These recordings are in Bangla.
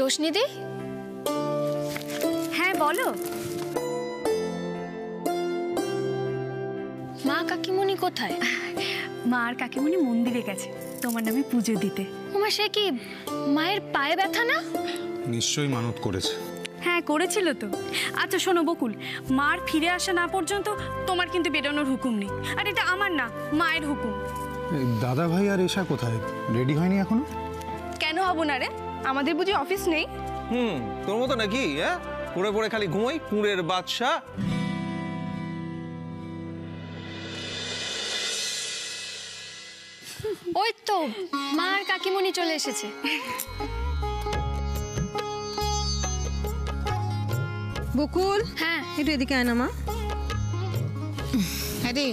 রোশনিদি, হ্যাঁ বলো। মা কাকিমণি কোথায়? মা আর কাকিমণি মন্দিরে গেছে তোমার নামে পুজো দিতে। ওমা, সে কি মায়ের পায়ে ব্যথা না? নিশ্চয়ই মানত করেছে। হ্যাঁ করেছিল তো। আচ্ছা শোনো বকুল, মার ফিরে আসা না পর্যন্ত তোমার কিন্তু বেরোনোর হুকুম নেই। আর এটা আমার না, মায়ের হুকুম। দাদা ভাই আর এসা কোথায়? রেডি হয়নি এখনো? কেন হব না রে? আমাদের বুঝি অফিস নেই? তোর মতো নাকি? হ্যাঁ, পড়ে পড়ে খালি ঘুমোই, কুঁড়ের বাদশা। ওই তো মা আর কাকিমণি চলে এসেছে। বকুল, হ্যাঁ একটু এদিকে আয় না মা। আরে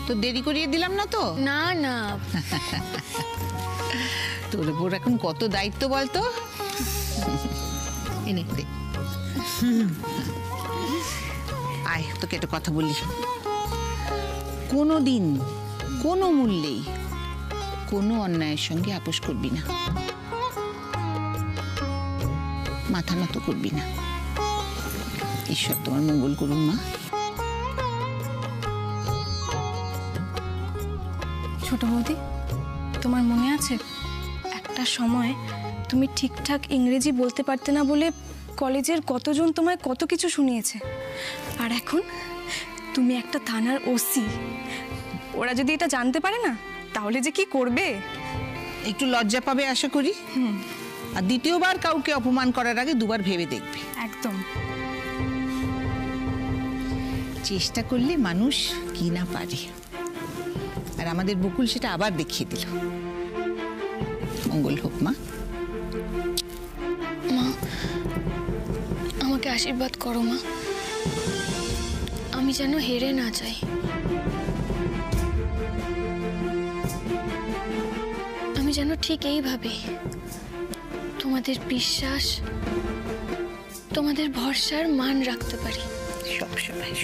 তো দেরি করিয়ে দিলাম না তো? না না, তোর উপর এখন কত দায়িত্ব বলতো। এনে দে। আয়, তোকে একটা কথা বলি। কোনো দিন কোনো মূল্যেই কোনো অন্যায়ের সঙ্গে আপোষ করবি না, মাথা নত করবি না। ঈশ্বর তোমার মঙ্গল করুন মা। ছোট বৌদি, তোমার মনে আছে একটা সময় তুমি ঠিকঠাক ইংরেজি বলতে পারতে না বলে কলেজের কতজন তোমায় কত কিছু শুনিয়েছে? আর এখন তুমি একটা থানার ওসি। ওরা যদি এটা জানতে পারে না তাহলে যে কি করবে। একটু লজ্জা পাবে আশা করি। আর দ্বিতীয়বার কাউকে অপমান করার আগে দুবার ভেবে দেখবে। একদম। চেষ্টা করলে মানুষ কি না পারে, আর আমাদের বকুল সেটা আবার দেখিয়ে দিল। মঙ্গল হোক মা। মা আমাকে আশীর্বাদ করো মা, আমি যেন হেরে না যাই। আমি যেন ঠিক এইভাবে তোমাদের বিশ্বাস, তোমাদের ভরসার মান রাখতে পারি।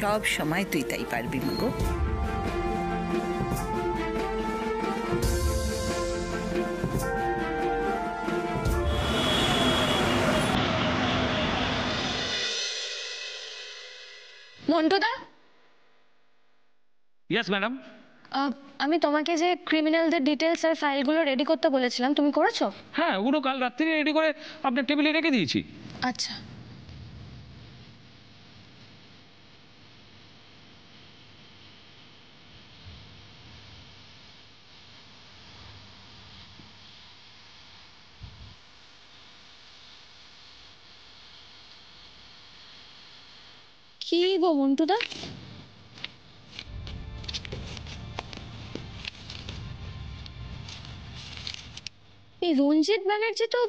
সব সময় তুই তাই পারবি মগো। মন্টুদা, ইয়েস ম্যাডাম। আমি তোমাকে যে ক্রিমিনালদের ডিটেলস আর ফাইলগুলো রেডি করতে বলেছিলাম, তুমি করেছো? হ্যাঁ, ওগুলো কাল রাত্রে রেডি করে আপনার টেবিলে রেখে দিয়েছি। আচ্ছা। কি গো মন্টুদা, এই রঞ্জিত ব্যানার্জি তো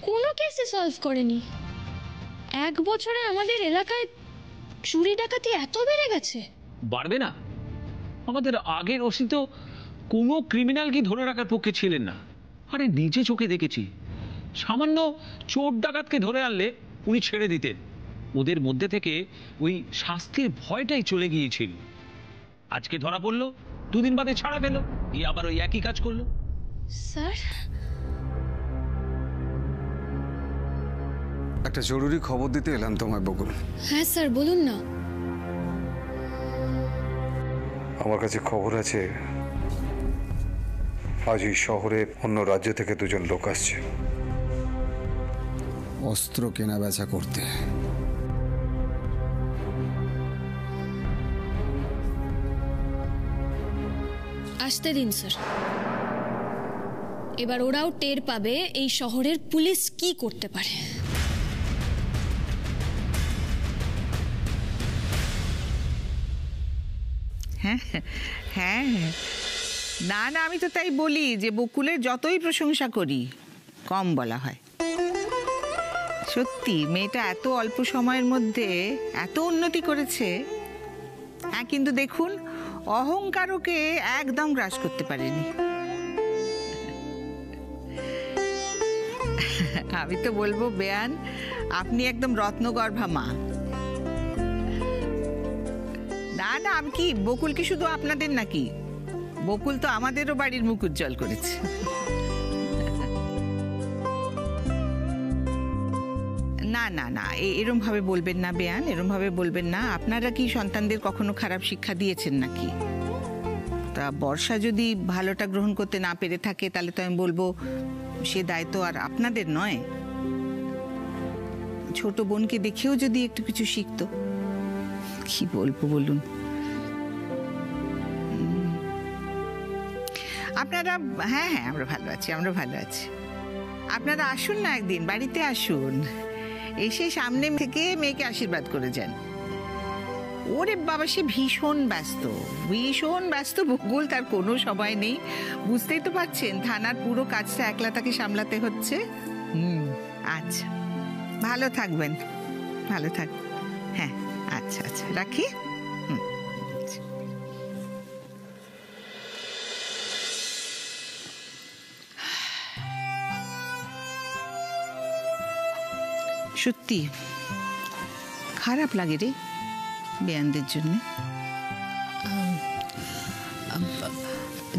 কোনো কেসে সলভ করেনি। 1 বছরে আমাদের এলাকায় চুরি ডাকাতি এত বেড়ে গেছে। বাড়বে না? আমাদের আগের ওসি তো কোনো ক্রিমিনালকে ধরে রাখার পক্ষে ছিলেন না। আরে নিজে চোখে দেখেছি, সামান্য চোর ডাকাতকে ধরে আনলে উনি ছেড়ে দিতেন। ওদের মধ্যে থেকে ওই শাস্তির ভয়টাই চলে গিয়েছিল। আজকে ধরা পড়লো, 2 দিন বাদে ছাড়া পেল, এই আবার ওই একই কাজ করলো। স্যার, একটা জরুরি খবর দিতে এলাম তোমায় বকুল। হ্যাঁ স্যার বলুন না। আমার কাছে খবর আছে, আজ এই শহরে অন্য রাজ্য থেকে 2 জন লোক আসছে অস্ত্র কেনা বেচা করতে। আসতে দিন স্যার, এবার ওরাও টের পাবে এই শহরের পুলিশ কি করতে পারে। হ্যাঁ হ্যাঁ, না না, আমি তো তাই বলি যে বকুলের যতই প্রশংসা করি কম বলা হয়। সত্যি মেয়েটা এত অল্প সময়ের মধ্যে এত উন্নতি করেছে। হ্যাঁ, কিন্তু দেখুন অহংকার ওকে একদম গ্রাস করতে পারেনি। আমি তো বলবো বেয়ান, আপনি একদম রত্নগর্ভা মা। না না, আমি কি বকুল কি শুধু আপনাদের নাকি? বকুল তো আমাদেরও বাড়ির মুখ উজ্জ্বল করেছে। না না না, এরম ভাবে বলবেন না বেয়ান, এরম ভাবে বলবেন না। আপনারা কি সন্তানদের কখনো খারাপ শিক্ষা দিয়েছেন নাকি? তা বর্ষা যদি ভালোটা গ্রহণ করতে না পেরে থাকে তাহলে তো আমি বলবো সে দায়িত্ব আর আপনাদের নয়। ছোট বোনকে দেখেও যদি একটু কিছু শিখতো। কি বলবো বলুন। আপনারা, হ্যাঁ হ্যাঁ আমরা ভালো আছি, আমরা ভালো আছি। আপনারা আসুন না একদিন, বাড়িতে আসুন, এসে সামনে থেকে মেয়েকে আশীর্বাদ করে যান। ওরে বাবা, সে ভীষণ ব্যস্ত, ভীষণ ব্যস্ত বকুল, তার কোনো সময় নেই। বুঝতেই তো পারছেন, থানার পুরো কাজটা একলা তাকে সামলাতে হচ্ছে। আচ্ছা, ভালো থাকবেন, ভালো থাকবেন। হ্যাঁ আচ্ছা আচ্ছা, রাখি। সত্যি খারাপ লাগে রে বেয়ানদের জন্য।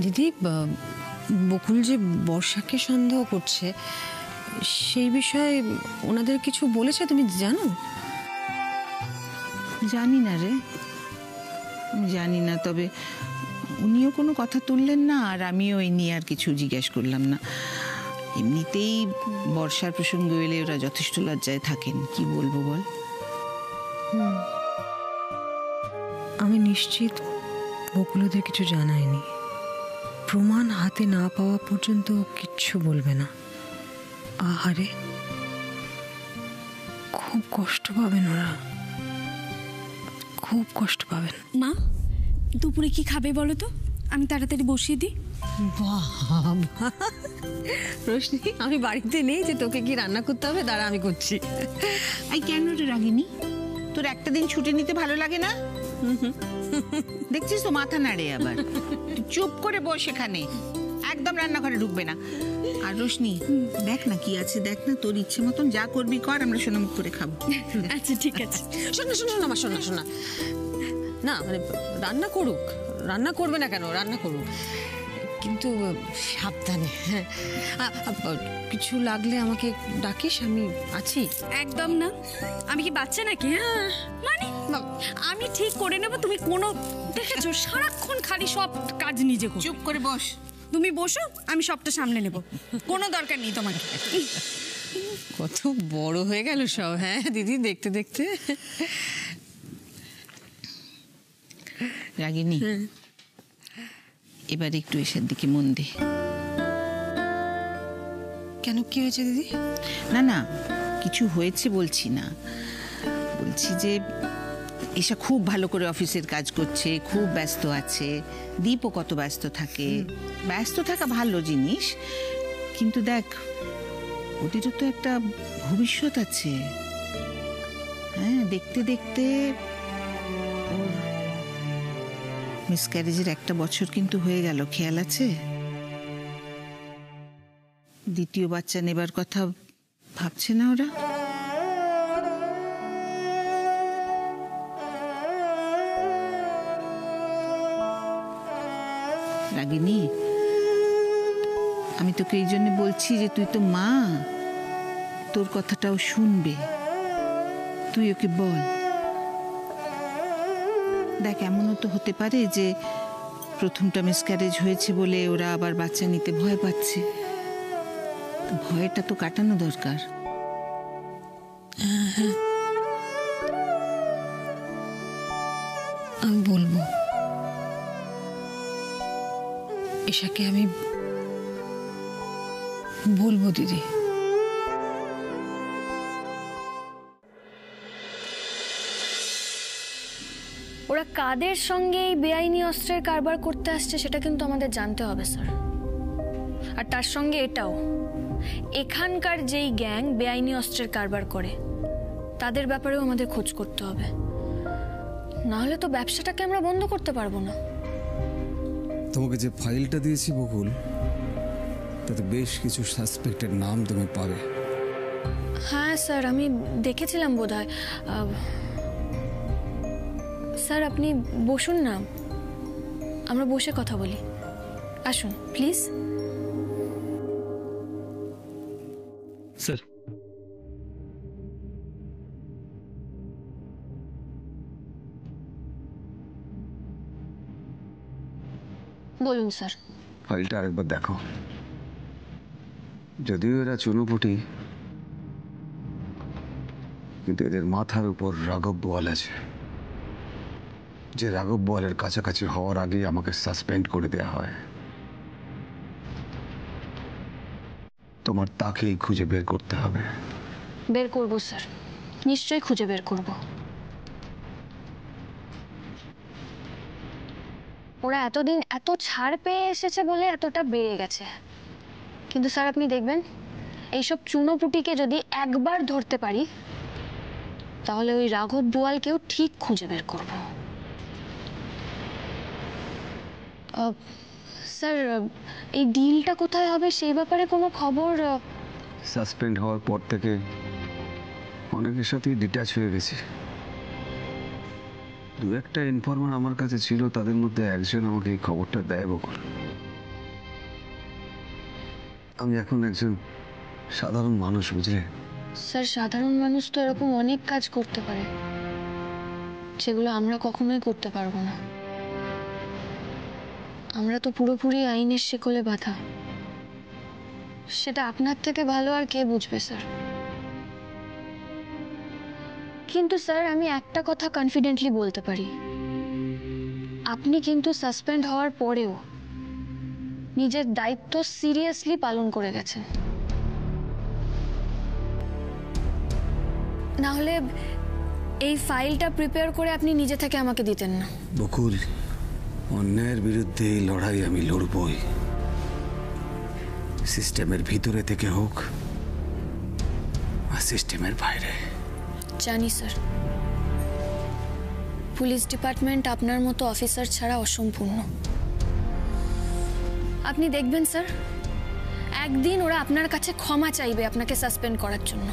দিদি, বকুল যে বর্ষাকে সন্দেহ করছে সেই বিষয়ে ওনাদের কিছু বলেছে তুমি জানো? জানি না রে, আমি জানি না। তবে উনিও কোনো কথা তুললেন না, আর আমিও এই নিয়ে আর কিছু জিজ্ঞেস করলাম না। এমনিতেই বর্ষার প্রসঙ্গ এলে ওরা যথেষ্ট লজ্জায় থাকেন, কি বলবো বল। আমি নিশ্চিত বকুল ওদের কিছু জানায়নি। প্রমাণ হাতে না পাওয়া পর্যন্ত কিচ্ছু বলবে না। আহারে, খুব কষ্ট পাবেন ওরা, খুব কষ্ট পাবেন। মা, দুপুরে কি খাবে বলো তো, আমি তাড়াতাড়ি বসিয়ে দিই। বাবা রোশনি, আমি বাড়িতে নেই যে তোকে কি রান্না করতে হবে? দাঁড়া, আমি করছি। আই কেন রে রাগিনী, তোর একটা দিন ছুটি নিতে ভালো লাগে না? দেখছিস তো মাথা নাড়ে আবার। তুই চুপ করে বস এখানে, একদম রান্নাঘরে ঢুকবে না। আর রোশনি, দেখ না কি আছে, দেখ না, তোর ইচ্ছে মতন যা করবি কর, আমরা সোনামুখ করে খাবো। আচ্ছা ঠিক আছে। শোনা শোনা শোনা আমার, শোনা শোনা না, মানে রান্না করুক, রান্না করবে না কেন, রান্না করুক, কিন্তু সাবধানে। হ্যাঁ, কিছু লাগলে আমাকে ডাকিস, আমি আছি। একদম না, আমি কি বাচ্চা নাকি? হ্যাঁ মানে আমি ঠিক করে নেব, তুমি কোনো দেখেছো সারাক্ষণ খালি সব কাজ নিজে করো। চুপ করে বস। তুমি বসো, আমি সবটা সামলে নেব, কোনো দরকার নেই তোমার। কত বড় হয়ে গেল সব। হ্যাঁ দিদি, দেখতে দেখতে। রাগিনী, এবার একটু এসের দিকে মন দে। কেন, কি হয়েছে দিদি? না না, কিছু হয়েছে বলছি না, বলছি যে এসা খুব ভালো করে অফিসের কাজ করছে, খুব ব্যস্ত আছে। দীপও কত ব্যস্ত থাকে। ব্যস্ত থাকা ভালো জিনিস, কিন্তু দেখ ওদেরও তো একটা ভবিষ্যৎ আছে। হ্যাঁ, দেখতে দেখতে ওর মিসক্যারেজের 1 বছর কিন্তু হয়ে গেল, খেয়াল আছে? দ্বিতীয় বাচ্চা নেবার কথা ভাবছে না ওরা? রাগিনী, আমি তোকে এই জন্য বলছি যে তুই তো মা, তোর কথাটাও শুনবে। তুই ওকে বল। দেখ, এমনও তো হতে পারে যে প্রথমটা মিসক্যারেজ হয়েছে বলে ওরা আবার বাচ্চা নিতে ভয় পাচ্ছে। ভয়টা তো কাটানো দরকার। আমি বলবো এশাকে, আমি বলবো দিদি। ওরা কাদের সঙ্গে এই বেআইনি অস্ত্রের কারবার করতে আসছে সেটা কিন্তু আমাদের জানতে হবে স্যার। আর তার সঙ্গে এটাও, এখানকার যেই গ্যাং বেআইনি অস্ত্রের কারবার করে তাদের ব্যাপারেও আমাদের খোঁজ করতে হবে, নাহলে তো ব্যবসাটাকে আমরা বন্ধ করতে পারবো না। তোমাকে যে ফাইলটা দিয়েছি বকুল, তাতে বেশ কিছু সাসপেক্টের নাম তুমি পাবে। হ্যাঁ স্যার, আমি দেখেছিলাম বোধহয়। স্যার আপনি বসুন না, আমরা বসে কথা বলি। আসুন প্লিজ। স্যার, বলুন স্যার। ফাইলটা আরেকবার দেখো। যদিও এরা চুনোপুটি, কিন্তু এদের মাথার উপর রাঘব বোয়াল আছে, যে রাঘব বোয়ালের কাছাকাছি হওয়ার আগেই আমাকে সাসপেন্ড করে দেয়া হয়। তোমার তাকেই খুঁজে বের করতে হবে। বের করব স্যার, নিশ্চয়ই খুঁজে বের করব। ওরা এতদিন এত ছাড় পেয়ে এসেছে বলে এতটা বেড়ে গেছে, কিন্তু স্যার আপনি দেখবেন এইসব চুনোপুটিকে যদি একবার ধরতে পারি তাহলে ওই রাঘব বোয়ালকেও ঠিক খুঁজে বের করব। স্যার এই ডিলটা কোথায় হবে সেই ব্যাপারে কোনো খবর? সাসপেন্ড হওয়ার পর থেকে অনেকের সাথেই ডিট্যাচ হয়ে গেছি। দু একটা ইনফরমার আমার কাছে ছিল, তাদের মধ্যে একজন আমাকে এই খবরটা দেয় বকুল। আমি এখন একজন সাধারণ মানুষ, বুঝলে? স্যার সাধারণ মানুষ তো এরকম অনেক কাজ করতে পারে যেগুলো আমরা কখনোই করতে পারবো না। আমরা তো পুরোপুরি আইনের শেকলে বাঁধা। সেটা আপনার থেকে ভালো আর কে বুঝবে স্যার। কিন্তু স্যার আমি একটা কথা কনফিডেন্টলি বলতে পারি, আপনি কিন্তু সাসপেন্ড হওয়ার পরেও নিজের দায়িত্ব সিরিয়াসলি পালন করে গেছেন। না হলে এই ফাইলটা প্রিপেয়ার করে আপনি নিজে থেকে আমাকে দিতেন না। বকুল, অন্যায়ের বিরুদ্ধে এই লড়াই আমি লড়বই, সিস্টেমের ভিতরে থেকে হোক আর সিস্টেমের বাইরে। জানি স্যার, পুলিশ ডিপার্টমেন্ট আপনার মতো অফিসার ছাড়া অসম্পূর্ণ। আপনি দেখবেন স্যার, একদিন ওরা আপনার কাছে ক্ষমা চাইবে আপনাকে সাসপেন্ড করার জন্য।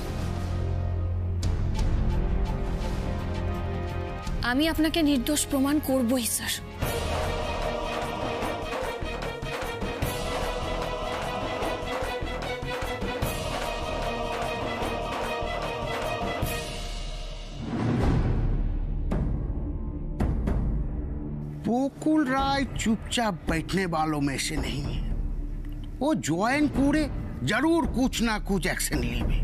আমি আপনাকে নির্দোষ প্রমাণ করবই স্যার। बकुल राय चुपचाप बैठने वालों में से नहीं है। वो ज्वाइन पूरे जरूर कुछ ना कुछ एक्शन लेंगे।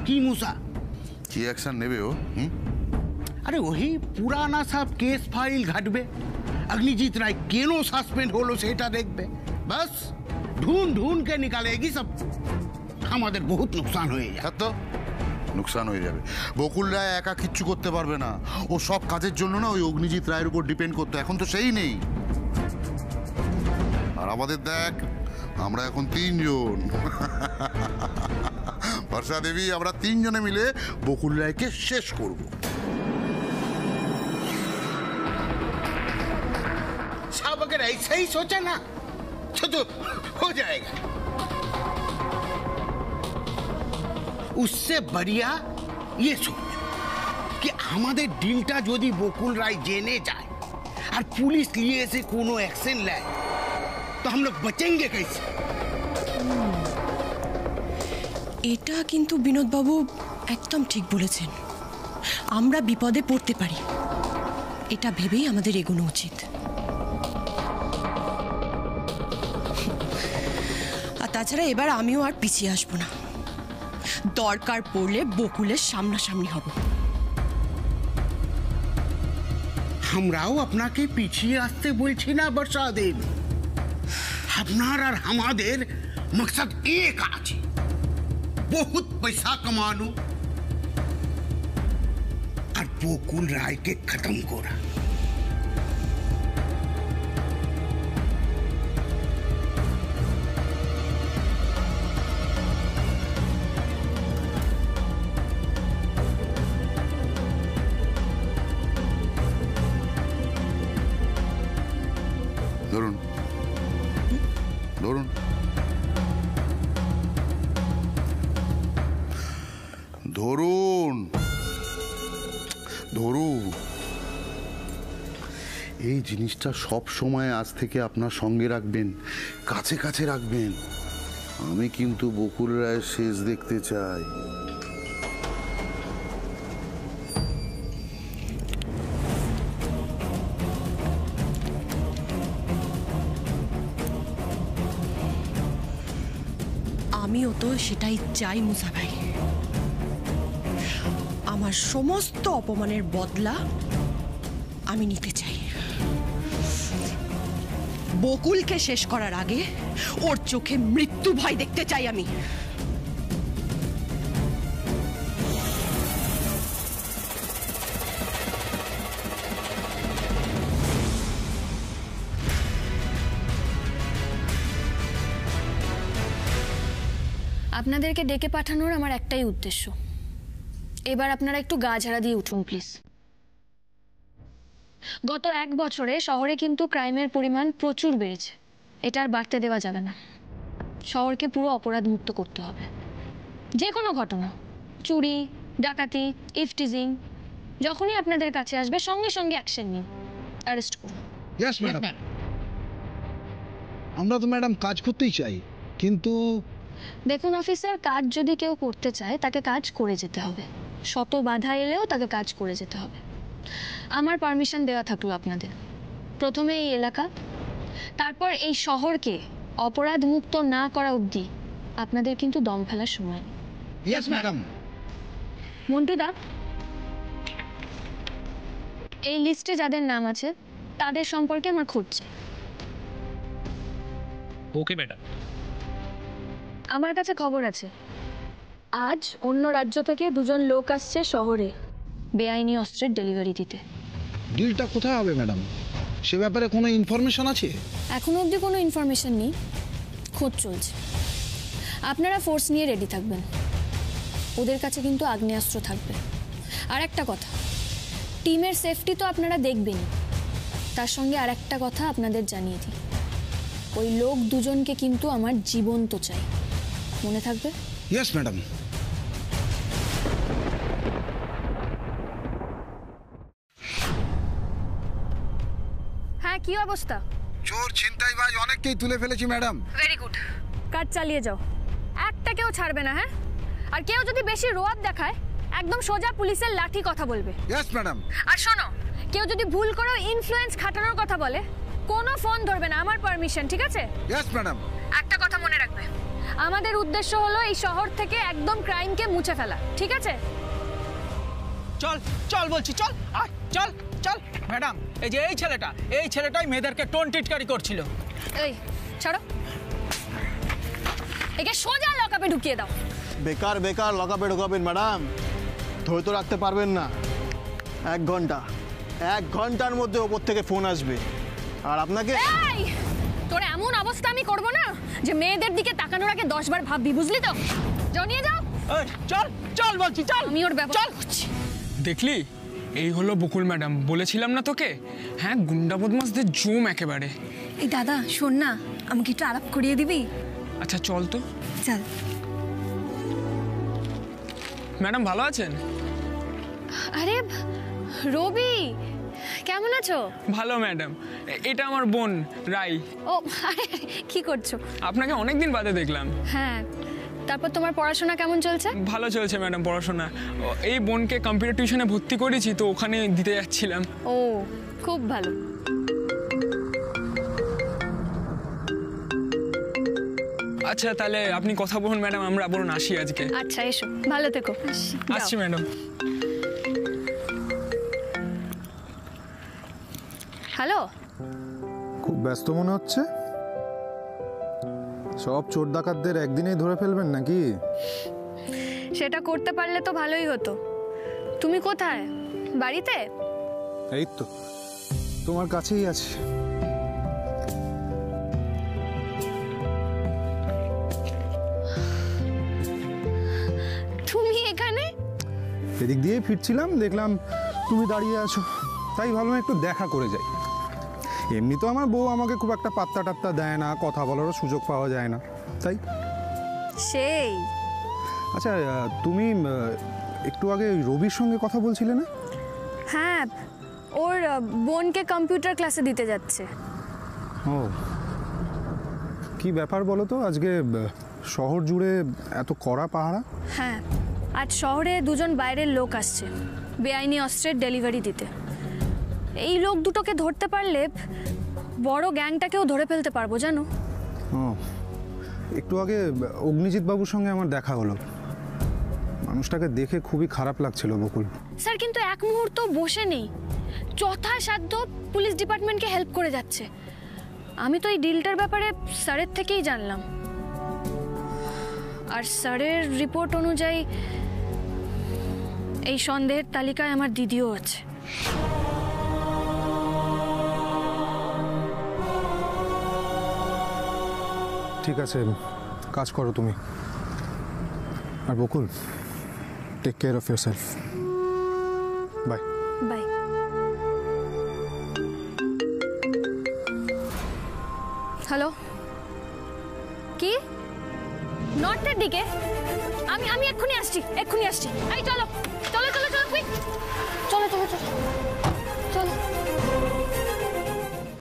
की मूसा কি অ্যাকশন নেবে ও? अरे वही पुराना सब केस फाइल घटबे, अग्निजीत राय केनो सस्पेंड होलो सेटा देखबे, बस ढूंढ ढूंढ के निकालेगी सब। हमारे बहुत नुकसान हो जाए। তো নুকসান হয়ে যাবে। বকুল রায় একা কিচ্ছু করতে পারবে না। ও সব কাজের জন্য না ওই অগ্নিজিৎ রায়ের উপর ডিপেন্ড করতো, এখন তো সেই নেই। আর আমাদের দেখ, আমরা এখন 3 জন। বর্ষা দেবী, আমরা 3 জনে মিলে বকুল রায়কে শেষ করব। सब अगर ऐसा ही सोचा ना तो हो जाएगा। उससे बढ़िया ये सोच कि हमारे डीलटा यदि बकुल राय जेने जाए और पुलिस लिए से कोनो एक्शन ले तो हम लोग बचेंगे कैसे? এটা কিন্তু বিনোদবাবু একদম ঠিক বলেছেন। আমরা বিপদে পড়তে পারি, এটা ভেবেই আমাদের এগোনো উচিত। আর তাছাড়া এবার আমিও আর পিছিয়ে আসবো না, দরকার পড়লে বকুলের সামনাসামনি হব। আমরাও আপনাকে পিছিয়ে আসতে বলছি না বর্ষা দেবী। আপনার আর আমাদের মকসদ এক আছে, बहुत पैसा कमानो और बकुल राय के खत्म करा। ধরুন ধরুন ধরুন ধরুন এই জিনিসটা সব সময় আজ থেকে আপনার সঙ্গে রাখবেন, কাছে কাছে রাখবেন। আমি কিন্তু বকুল রায়ের শেষ দেখতে চাই। আমিও তো সেটাই চাই মুসা ভাই। আমার সমস্ত অপমানের বদলা আমি নিতে চাই। বকুলকে শেষ করার আগে ওর চোখে মৃত্যু ভয় দেখতে চাই আমি। আপনাদেরকে ডেকে পাঠানোর আমার একটাই উদ্দেশ্য, এবার আপনারা একটু গা ঝাড়া দিয়ে উঠুন প্লিজ। গত 1 বছরে শহরে কিন্তু ক্রাইমের পরিমাণ প্রচুর বেড়েছে, এটা আর বাড়তে দেওয়া যাবে না। শহরকে পুরো অপরাধ মুক্ত করতে হবে। যে কোনো ঘটনা, চুরি, ডাকাতি, ইফটিজিং, যখনই আপনাদের কাছে আসবে সঙ্গে সঙ্গে অ্যাকশন নিন, অ্যারেস্ট করুন। Yes madam. আমরা তো ম্যাডাম কাজ করতেই চাই, কিন্তু দেখুন অফিসার, কাজ যদি কেউ করতে চায় তাকে কাজ করে যেতে হবে, শত বাধা এলেও তাকে কাজ করে যেতে হবে। আমার পারমিশন দেওয়া থাকলো আপনাদের, প্রথমে এই এলাকা, তারপর এই শহরকে অপরাধ মুক্ত না করা অবধি আপনাদের কিন্তু দম ফেলার সময় নেই। Yes madam. মন্টুদা, এই লিস্টে যাদের নাম আছে তাদের সম্পর্কে আমার খোঁজ চাই। Okay madam. আমার কাছে খবর আছে, আজ অন্য রাজ্য থেকে 2 জন লোক আসছে শহরে বেআইনি অস্ত্রের ডেলিভারি দিতে। ডিলটা কোথায় হবে ম্যাডাম, সে ব্যাপারে কোনো ইনফরমেশন আছে? এখনো অবধি কোনো ইনফরমেশন নেই, খোঁজ চলছে। আপনারা ফোর্স নিয়ে রেডি থাকবেন, ওদের কাছে কিন্তু আগ্নেয়াস্ত্র থাকবে। আর একটা কথা, টিমের সেফটি তো আপনারা দেখবেনই, তার সঙ্গে আর একটা কথা আপনাদের জানিয়ে দিই, ওই লোক 2 জনকে কিন্তু আমার জীবন্ত চাই, মনে থাকবে? Yes madam. হ্যাঁ, কি অবস্থা? চোর ছিনতাইবাজ অনেককেই তুলে ফেলেছি ম্যাডাম। ভেরি গুড, কাজ চালিয়ে যাও, একটা কেউ ছাড়বে না। হ্যাঁ, আর কেউ যদি বেশি রোয়াব দেখায় একদম সোজা পুলিশের লাঠি কথা বলবে। Yes madam. আর শোনো, কেউ যদি ভুল করে ইনফ্লুয়েন্স খাটানোর কথা বলে কোনো ফোন ধরবে না, আমার পারমিশন, ঠিক আছে? Yes madam. একটা কথা মনে রাখবে, আমাদের উদ্দেশ্য হলো এই শহর থেকে একদম ক্রাইমকে মুছে ফেলা, ঠিক আছে? চল চল বলছি, চল আয়, চল চল। ম্যাডাম, এই যে এই ছেলেটাই মেয়েদেরকে টোন টিটকারি করছিল। এই ছাড়ো, একে সোজা লকআপে ঢুকিয়ে দাও। বেকার বেকার লকআপে ঢোকাবেন ম্যাডাম, ধরে তো রাখতে পারবেন না। 1 ঘন্টার মধ্যে ওপর থেকে ফোন আসবে, আর আপনাকে তোর এমন অবস্থা আমি করব না যে মেয়েদের দিকে তাকানোর আগে 10 বার ভাববি, বুঝলি তো? জানিয়ে যাও। চল চল বলছি, চল। আমি ওর ব্যবস্থা করছি। দেখলি, এই হলো বকুল ম্যাডাম, বলেছিলাম না তোকে? হ্যাঁ, গুন্ডা বদমাশদের জম একেবারে। এই দাদা শোন না, আমাকে একটু আলাপ করিয়ে দিবি? আচ্ছা চল তো। চল। ম্যাডাম ভালো আছেন? আরে রবি, কেমন আছো? ভালো ম্যাডাম, এটা আমার বোন রাই। ও আরে, কি করছো? আপনাকে অনেকদিন বাদে দেখলাম। হ্যাঁ, তারপর তোমার পড়াশোনা কেমন চলছে? ভালো চলছে ম্যাডাম পড়াশোনা। এই বোনকে কম্পিউটার টিউশনে ভর্তি করেছি, তো ওখানে দিতে যাচ্ছিলাম। ও খুব ভালো। আচ্ছা তাহলে আপনি কথা বলুন ম্যাডাম, আমরা বলুন আসি আজকে। আচ্ছা এসো, ভালো থেকো। আসছি ম্যাডাম। হ্যালো। খুব ব্যস্ত মনে হচ্ছে, সব চোর ডাকাতদের একদিনেই ধরে ফেলবেন নাকি? সেটা করতে পারলে তো ভালোই হতো। তুমি কোথায়? বাড়িতে? এই তো তোমার কাছেই আছি। তুমি এখানে? এদিক দিয়েই ফিরছিলাম, দেখলাম তুমি দাঁড়িয়ে আছো, তাই ভাবলাম একটু দেখা করে যাই। এমনি তো আমার বউ আমাকে খুব একটা পাত্তা টাত্তা দেয় না, কথা বলারও সুযোগ পাওয়া যায় না, তাই। সেই আচ্ছা, তুমি একটু আগে রবির সঙ্গে কথা বলছিলে না? হ্যাঁ, ওর বোনকে কম্পিউটার ক্লাসে দিতে যাচ্ছে। ও, কি ব্যাপার বলো তো, আজকে শহর জুড়ে এত কড়া পাহারা? হ্যাঁ, আজ শহরে 2 জন বাইরের লোক আসছে বেআইনি অস্ত্রের ডেলিভারি দিতে। এই লোক দুটোকে ধরতে পারলে বড় গ্যাংটাকেও ধরে ফেলতে পারবো, জানো? ও, একটু আগে অগ্নিজিৎ বাবুর সঙ্গে আমার দেখা হলো। মানুষটাকে দেখে খুবই খারাপ লাগছিল বকুল। স্যার কিন্তু এক মুহূর্ত বসে নেই, যথাসাধ্য পুলিশ ডিপার্টমেন্টকে হেল্প করে যাচ্ছে। আমি তো এই ডিলটার ব্যাপারে স্যারের থেকেই জানলাম, আর স্যারের রিপোর্ট অনুযায়ী এই সন্দেহের তালিকায় আমার দিদিও আছে। ঠিক আছে, কাজ করো তুমি। আর Bakul, take care of yourself. Bye bye. Hello, কি নর্থের দিকে? আমি এক্ষুনি আসছি। এই চলো চলো চলো চলো, কুইক।